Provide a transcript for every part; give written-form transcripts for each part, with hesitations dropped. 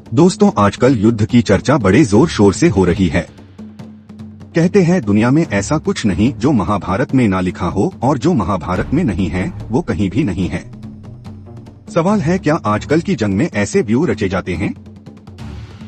दोस्तों, आजकल युद्ध की चर्चा बड़े जोर शोर से हो रही है। कहते हैं दुनिया में ऐसा कुछ नहीं जो महाभारत में ना लिखा हो, और जो महाभारत में नहीं है वो कहीं भी नहीं है। सवाल है, क्या आजकल की जंग में ऐसे व्यूह रचे जाते हैं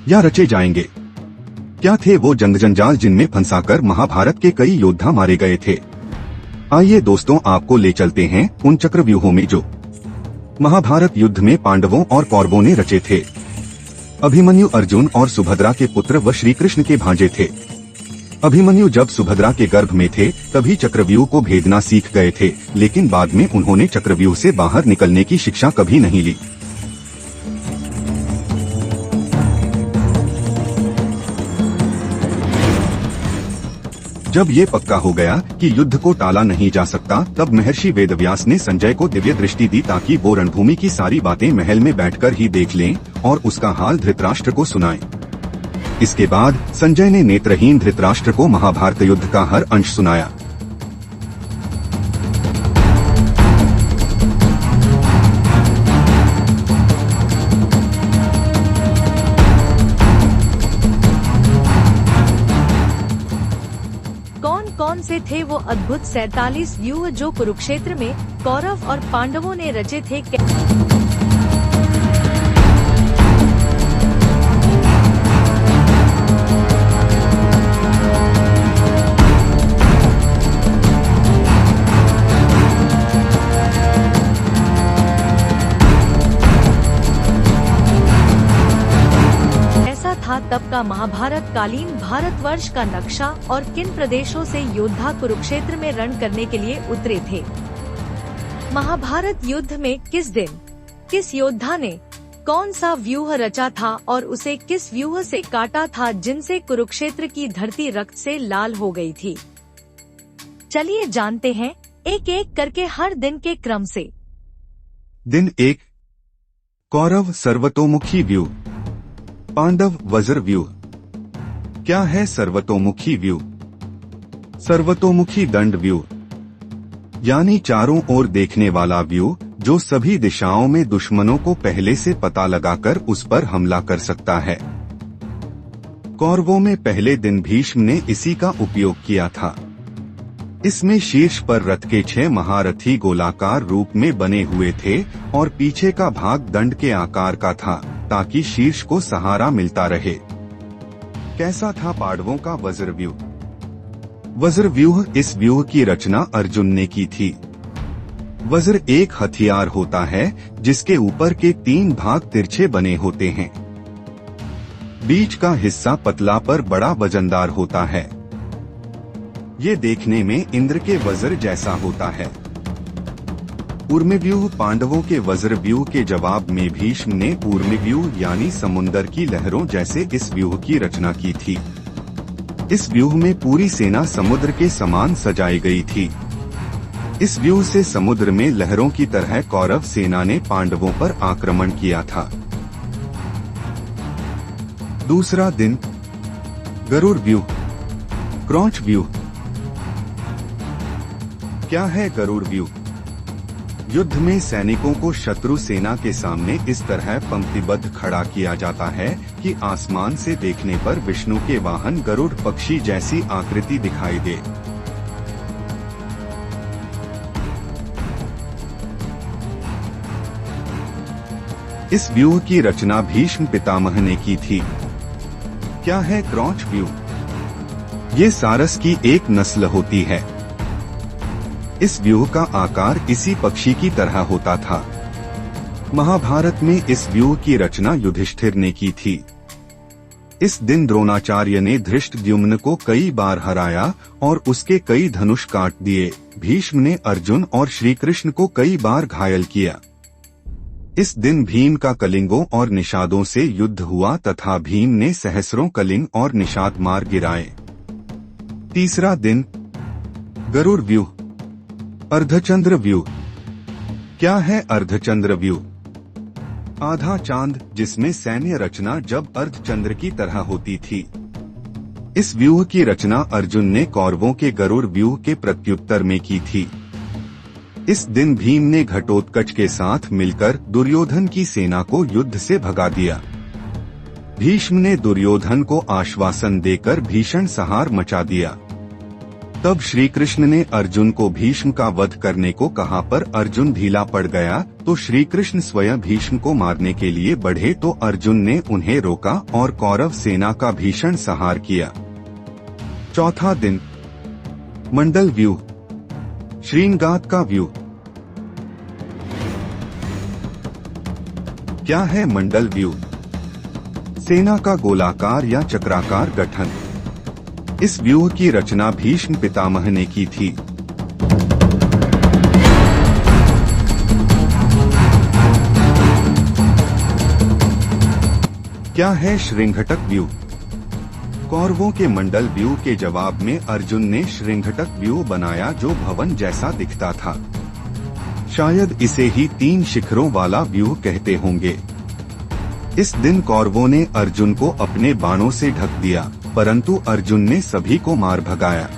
या रचे जाएंगे? क्या थे वो जंग जंजाल जिनमें फंसाकर महाभारत के कई योद्धा मारे गए थे? आइए दोस्तों, आपको ले चलते हैं उन चक्रव्यूहों में जो महाभारत युद्ध में पांडवों और कौरवों ने रचे थे। अभिमन्यु अर्जुन और सुभद्रा के पुत्र व श्री कृष्ण के भांजे थे। अभिमन्यु जब सुभद्रा के गर्भ में थे तभी चक्रव्यूह को भेदना सीख गए थे, लेकिन बाद में उन्होंने चक्रव्यूह से बाहर निकलने की शिक्षा कभी नहीं ली। जब ये पक्का हो गया कि युद्ध को टाला नहीं जा सकता, तब महर्षि वेदव्यास ने संजय को दिव्य दृष्टि दी ताकि वो रणभूमि की सारी बातें महल में बैठकर ही देख लें और उसका हाल धृतराष्ट्र को सुनाएं। इसके बाद संजय ने नेत्रहीन धृतराष्ट्र को महाभारत युद्ध का हर अंश सुनाया। कौन से थे वो अद्भुत 47 व्यूह जो कुरुक्षेत्र में कौरव और पांडवों ने रचे थे? था तब का महाभारत कालीन भारतवर्ष का नक्शा और किन प्रदेशों से योद्धा कुरुक्षेत्र में रण करने के लिए उतरे थे। महाभारत युद्ध में किस दिन किस योद्धा ने कौन सा व्यूह रचा था और उसे किस व्यूह से काटा था जिनसे कुरुक्षेत्र की धरती रक्त से लाल हो गई थी। चलिए जानते हैं एक एक करके हर दिन के क्रम से। दिन 1, कौरव सर्वतोमुखी व्यूह। पांडव वज्र व्यूह। क्या है सर्वतोमुखी व्यूह? सर्वतोमुखी दंड व्यूह यानी चारों ओर देखने वाला व्यूह जो सभी दिशाओं में दुश्मनों को पहले से पता लगाकर उस पर हमला कर सकता है। कौरवों में पहले दिन भीष्म ने इसी का उपयोग किया था। इसमें शीर्ष पर रथ के 6 महारथी गोलाकार रूप में बने हुए थे और पीछे का भाग दंड के आकार का था ताकि शीर्ष को सहारा मिलता रहे। कैसा था पांडवों का वज्र व्यूह? वज्र व्यूह, इस व्यूह की रचना अर्जुन ने की थी। वज्र एक हथियार होता है जिसके ऊपर के 3 भाग तिरछे बने होते हैं। बीच का हिस्सा पतला पर बड़ा वजनदार होता है। ये देखने में इंद्र के वज्र जैसा होता है। ऊर्मिव्यूह, पांडवों के वज्र व्यूह के जवाब में भीष्म ने ऊर्मिव्यूह यानी समुंदर की लहरों जैसे इस व्यूह की रचना की थी। इस व्यूह में पूरी सेना समुद्र के समान सजाई गई थी। इस व्यूह से समुद्र में लहरों की तरह कौरव सेना ने पांडवों पर आक्रमण किया था। दूसरा दिन, गरुड़ व्यूह। क्रॉच व्यूह। क्या है गरुड़ व्यूह? युद्ध में सैनिकों को शत्रु सेना के सामने इस तरह पंक्तिबद्ध खड़ा किया जाता है कि आसमान से देखने पर विष्णु के वाहन गरुड़ पक्षी जैसी आकृति दिखाई दे। इस व्यूह की रचना भीष्म पितामह ने की थी। क्या है क्रॉच व्यूह? ये सारस की एक नस्ल होती है। इस व्यूह का आकार इसी पक्षी की तरह होता था। महाभारत में इस व्यूह की रचना युधिष्ठिर ने की थी। इस दिन द्रोणाचार्य ने धृष्टद्युम्न को कई बार हराया और उसके कई धनुष काट दिए। भीष्म ने अर्जुन और श्री कृष्ण को कई बार घायल किया। इस दिन भीम का कलिंगों और निषादों से युद्ध हुआ तथा भीम ने सहस्रों कलिंग और निषाद मार गिराए। तीसरा दिन, गरुड़ व्यूह। अर्धचंद्र व्यूह। क्या है अर्धचंद्र व्यूह? आधा चांद जिसमें सैन्य रचना जब अर्धचंद्र की तरह होती थी। इस व्यूह की रचना अर्जुन ने कौरवों के गरुड़ व्यूह के प्रत्युत्तर में की थी। इस दिन भीम ने घटोत्कच के साथ मिलकर दुर्योधन की सेना को युद्ध से भगा दिया। भीष्म ने दुर्योधन को आश्वासन देकर भीषण संहार मचा दिया। तब श्री कृष्ण ने अर्जुन को भीष्म का वध करने को कहा, पर अर्जुन ढीला पड़ गया तो श्री कृष्ण स्वयं भीष्म को मारने के लिए बढ़े तो अर्जुन ने उन्हें रोका और कौरव सेना का भीषण संहार किया। चौथा दिन, मंडल व्यूह, श्रृंगात का व्यूह। क्या है मंडल व्यूह? सेना का गोलाकार या चक्राकार गठन। इस व्यूह की रचना भीष्म पितामह ने की थी। क्या है श्रृंघटक व्यूह? कौरवों के मंडल व्यूह के जवाब में अर्जुन ने श्रृंघटक व्यूह बनाया जो भवन जैसा दिखता था। शायद इसे ही 3 शिखरों वाला व्यूह कहते होंगे। इस दिन कौरवों ने अर्जुन को अपने बाणों से ढक दिया, परंतु अर्जुन ने सभी को मार भगाया।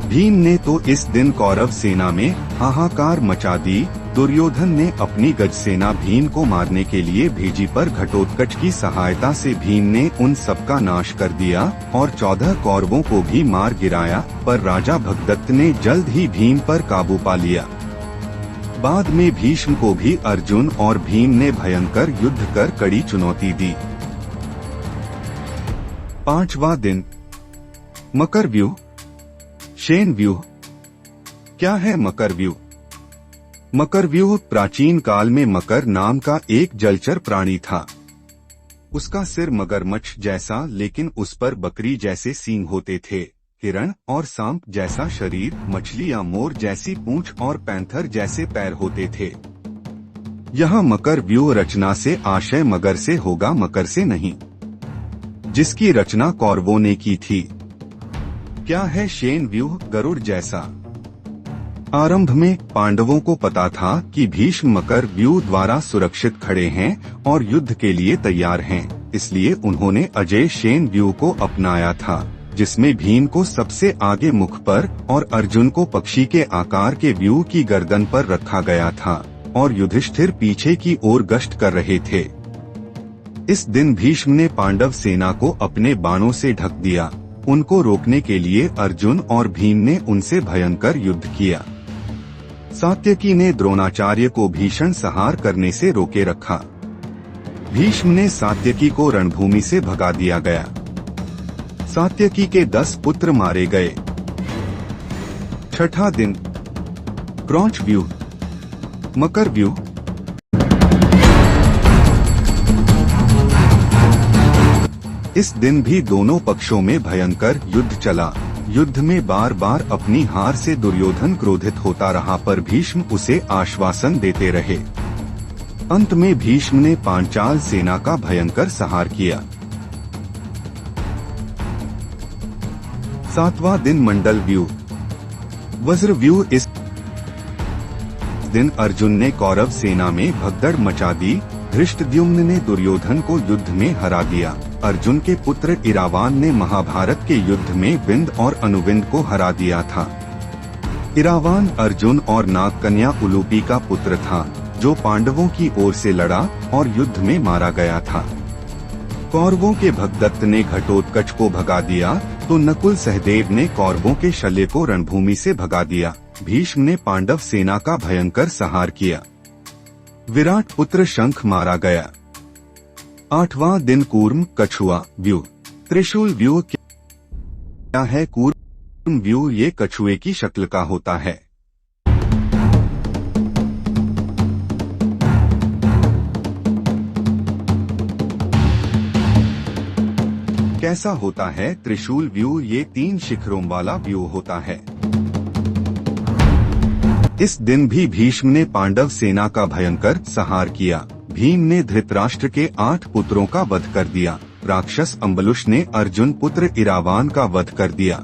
भीम ने तो इस दिन कौरव सेना में हाहाकार मचा दी। दुर्योधन ने अपनी गज सेना भीम को मारने के लिए भेजी, पर घटोत्कच की सहायता से भीम ने उन सबका नाश कर दिया और 14 कौरवों को भी मार गिराया। पर राजा भगदत्त ने जल्द ही भीम पर काबू पा लिया। बाद में भीष्म को भी अर्जुन और भीम ने भयंकर युद्ध कर कड़ी चुनौती दी। 5वां दिन, मकर व्यूह, शेन व्यूह। क्या है मकर व्यूह? मकर व्यूह प्राचीन काल में मकर नाम का एक जलचर प्राणी था। उसका सिर मगरमच्छ जैसा लेकिन उस पर बकरी जैसे सींग होते थे। हिरण और सांप जैसा शरीर, मछली या मोर जैसी पूंछ और पैंथर जैसे पैर होते थे। यहाँ मकर व्यूह रचना से आशय मगर से होगा, मकर से नहीं, जिसकी रचना कौरवों ने की थी। क्या है शेन व्यूह? गरुड़ जैसा। आरंभ में पांडवों को पता था कि भीष्म मकर व्यूह द्वारा सुरक्षित खड़े हैं और युद्ध के लिए तैयार हैं, इसलिए उन्होंने अजय शेन व्यूह को अपनाया था, जिसमें भीम को सबसे आगे मुख पर और अर्जुन को पक्षी के आकार के व्यूह की गर्दन पर रखा गया था और युधिष्ठिर पीछे की ओर गश्त कर रहे थे। इस दिन भीष्म ने पांडव सेना को अपने बाणों से ढक दिया। उनको रोकने के लिए अर्जुन और भीम ने उनसे भयंकर युद्ध किया। सात्यकी ने द्रोणाचार्य को भीषण संहार करने से रोके रखा। भीष्म ने सात्यकी को रणभूमि से भगा दिया गया। सात्यकी के 10 पुत्र मारे गए। 6ठा दिन, क्रौंच व्यूह, मकर व्यूह। इस दिन भी दोनों पक्षों में भयंकर युद्ध चला। युद्ध में बार बार अपनी हार से दुर्योधन क्रोधित होता रहा, पर भीष्म उसे आश्वासन देते रहे। अंत में भीष्म ने पांचाल सेना का भयंकर संहार किया। 7वां दिन, मंडल व्यूह, वज्र व्यूह। इस दिन अर्जुन ने कौरव सेना में भगदड़ मचा दी। धृष्टद्युम्न ने दुर्योधन को युद्ध में हरा दिया। अर्जुन के पुत्र इरावान ने महाभारत के युद्ध में विंद और अनुविंद को हरा दिया था। इरावान अर्जुन और नागकन्या उलूपी का पुत्र था, जो पांडवों की ओर से लड़ा और युद्ध में मारा गया था। कौरवों के भगदत्त ने घटोत्कच को भगा दिया तो नकुल सहदेव ने कौरवों के शल्य को रणभूमि से भगा दिया। भीष्म ने पांडव सेना का भयंकर संहार किया। विराट पुत्र शंख मारा गया। 8वां दिन, कूर्म कछुआ व्यूह, त्रिशूल व्यूह। क्या है कूर्म व्यूह? ये कछुए की शक्ल का होता है। कैसा होता है त्रिशूल व्यूह? ये 3 शिखरों वाला व्यूह होता है। इस दिन भी भीष्म ने पांडव सेना का भयंकर संहार किया। भीम ने धृतराष्ट्र के 8 पुत्रों का वध कर दिया। राक्षस अम्बलुष ने अर्जुन पुत्र इरावान का वध कर दिया।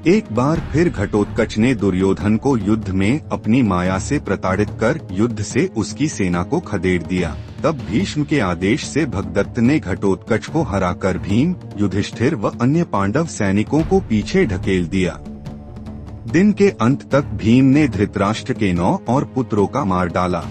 एक बार फिर घटोत्कच ने दुर्योधन को युद्ध में अपनी माया से प्रताड़ित कर युद्ध से उसकी सेना को खदेड़ दिया। तब भीष्म के आदेश से भगदत्त ने घटोत्कच को हराकर भीम, युधिष्ठिर व अन्य पांडव सैनिकों को पीछे ढकेल दिया। दिन के अंत तक भीम ने धृतराष्ट्र के 9 और पुत्रों का मार डाला।